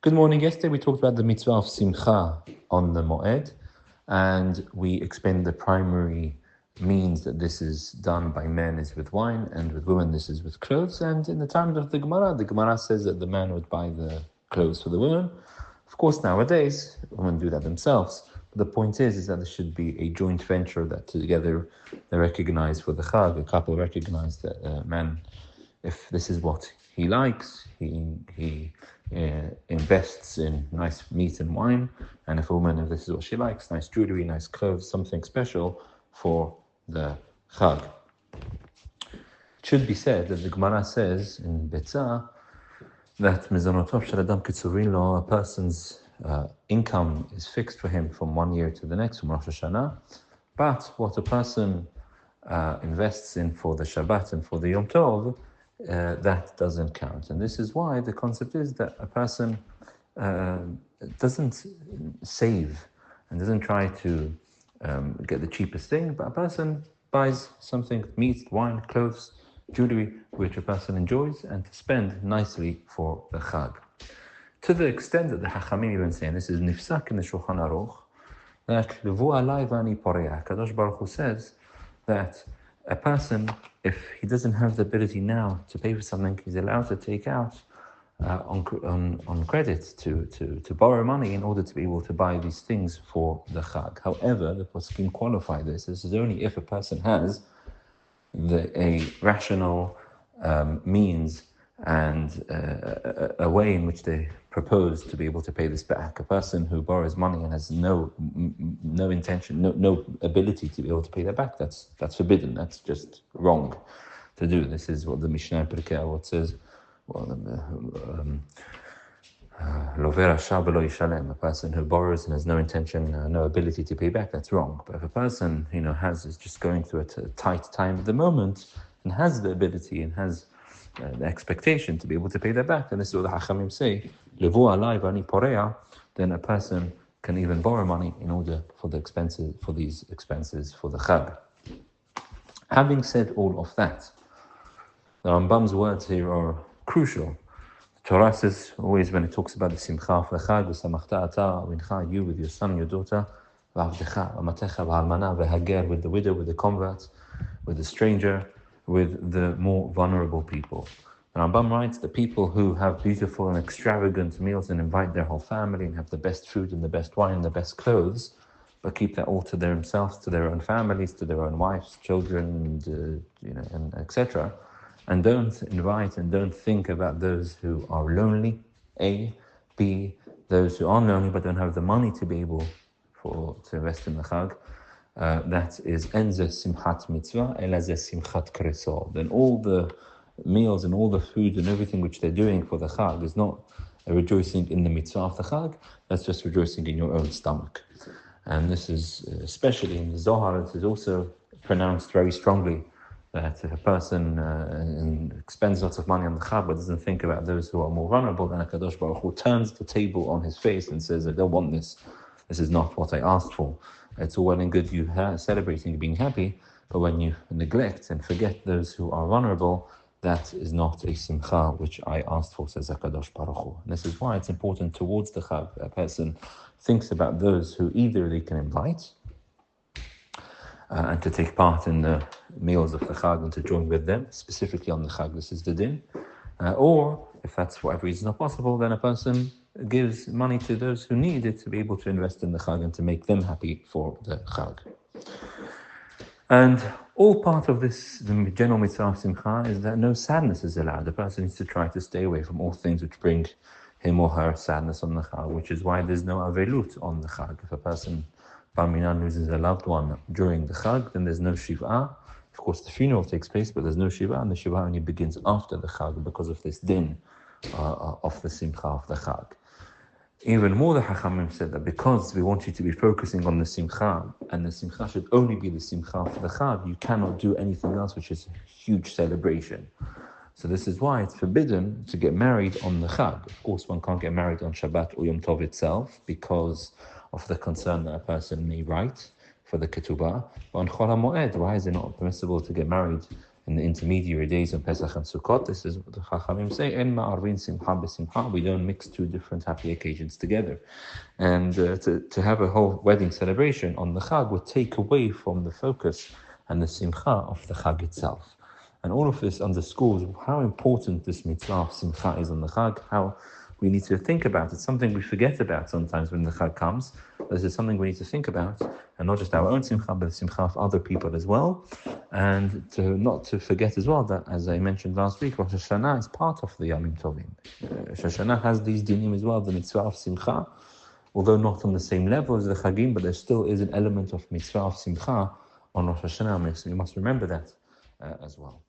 Good morning. Yesterday we talked about the mitzvah of Simcha on the Moed, and we explained the primary means that this is done by men is with wine, and with women this is with clothes. And in the times of the Gemara says that the man would buy the clothes for the woman. Of course, nowadays women do that themselves. But the point is that there should be a joint venture that together they recognize for the Chag. A couple recognize that man, if this is what he likes, he invests in nice meat and wine, and if a woman, if this is what she likes, nice jewelry, nice clothes, something special for the Chag. It should be said that the Gemara says in Betzah that mizonotov shel adam kitzurin lo, a person's income is fixed for him from one year to the next, from Rosh Hashanah, but what a person invests in for the Shabbat and for the Yom Tov, that doesn't count. And this is why the concept is that a person doesn't save and doesn't try to get the cheapest thing, but a person buys something, meat, wine, clothes, jewelry, which a person enjoys, and to spend nicely for the Chag. To the extent that the Hachamim even say, and this is nifsak in the Shulchan Aruch, that Levu alai v'ani poreach, Kadosh Baruch Hu says that a person, if he doesn't have the ability now to pay for something, he's allowed to take out on credit to borrow money in order to be able to buy these things for the Chag. However, the poskim qualify this. This is only if a person has a rational means and a way in which they propose to be able to pay this back. A person who borrows money and has no intention, no ability to be able to pay that back, that's forbidden. That's just wrong to do. This is what the Mishnah in Pirkei Avot says. Lover rasha v'lo yishalem. A person who borrows and has no intention, no ability to pay back, that's wrong. But if a person, is just going through a tight time at the moment and has the ability and has the expectation to be able to pay that back, and this is what the Hachamim say, Levu alai v'ani poreah, then a person can even borrow money in order for the expenses, for these expenses for the Chag. Having said all of that, the Rambam's words here are crucial. The Torah says always when it talks about the Simcha for the Chag, v'samachta ata v'incha, you with your son and your daughter, v'avdecha v'amatecha v'almana v'hager, with the widow, with the convert, with the stranger, with the more vulnerable people. The Rambam writes that people who have beautiful and extravagant meals and invite their whole family and have the best food and the best wine and the best clothes, but keep that all to themselves, to their own families, to their own wives, children, and etc., and don't invite and don't think about those who are lonely, A. B. those who are lonely but don't have the money to be able to invest in the Chag. That is enze simchat mitzvah, elazeh simchat kresol. Then all the meals and all the food and everything which they're doing for the Chag is not a rejoicing in the mitzvah of the Chag, that's just rejoicing in your own stomach. And this is, especially in the Zohar, it is also pronounced very strongly that if a person spends lots of money on the Chag but doesn't think about those who are more vulnerable, then HaKadosh Baruch Hu turns the table on his face and says, I don't want this. This is not what I asked for. It's all well and good you celebrating, being happy, but when you neglect and forget those who are vulnerable, that is not a simcha which I asked for, says HaKadosh Baruch Hu. And this is why it's important towards the Chag. A person thinks about those who either they can invite and to take part in the meals of the Chag and to join with them, specifically on the Chag, this is the din. Or, if that's for whatever reason not possible, then a person gives money to those who need it to be able to invest in the Chag and to make them happy for the Chag. And all part of this, the general mitzvah of Simcha, is that no sadness is allowed. The person needs to try to stay away from all things which bring him or her sadness on the Chag, which is why there's no avelut on the Chag. If a person, bar minan, loses a loved one during the Chag, then there's no shiv'ah. Of course, the funeral takes place, but there's no shiv'ah, and the shiv'ah only begins after the Chag because of this din of the Simcha of the Chag. Even more, the Hachamim said that because we want you to be focusing on the Simcha, and the Simcha should only be the Simcha for the Chag, you cannot do anything else which is a huge celebration. So this is why it's forbidden to get married on the Chag. Of course, one can't get married on Shabbat or Yom Tov itself because of the concern that a person may write for the ketubah. But on Chol HaMoed, why is it not permissible to get married in the intermediary days of Pesach and Sukkot. This is what the Chachamim say, En ma'arvin simcha b'simcha. We don't mix two different happy occasions together. And to have a whole wedding celebration on the Chag would take away from the focus and the simcha of the Chag itself. And all of this underscores how important this mitzvah of simcha is on the Chag, how we need to think about it. Something we forget about sometimes when the Chag comes. This is something we need to think about, and not just our own simcha, but the simcha of other people as well. And not to forget as well that, as I mentioned last week, Rosh Hashanah is part of the Yamim Tovim. Rosh Hashanah has these dinim as well, the mitzvah of simcha, although not on the same level as the Chagim, but there still is an element of mitzvah of simcha on Rosh Hashanah. So you must remember that as well.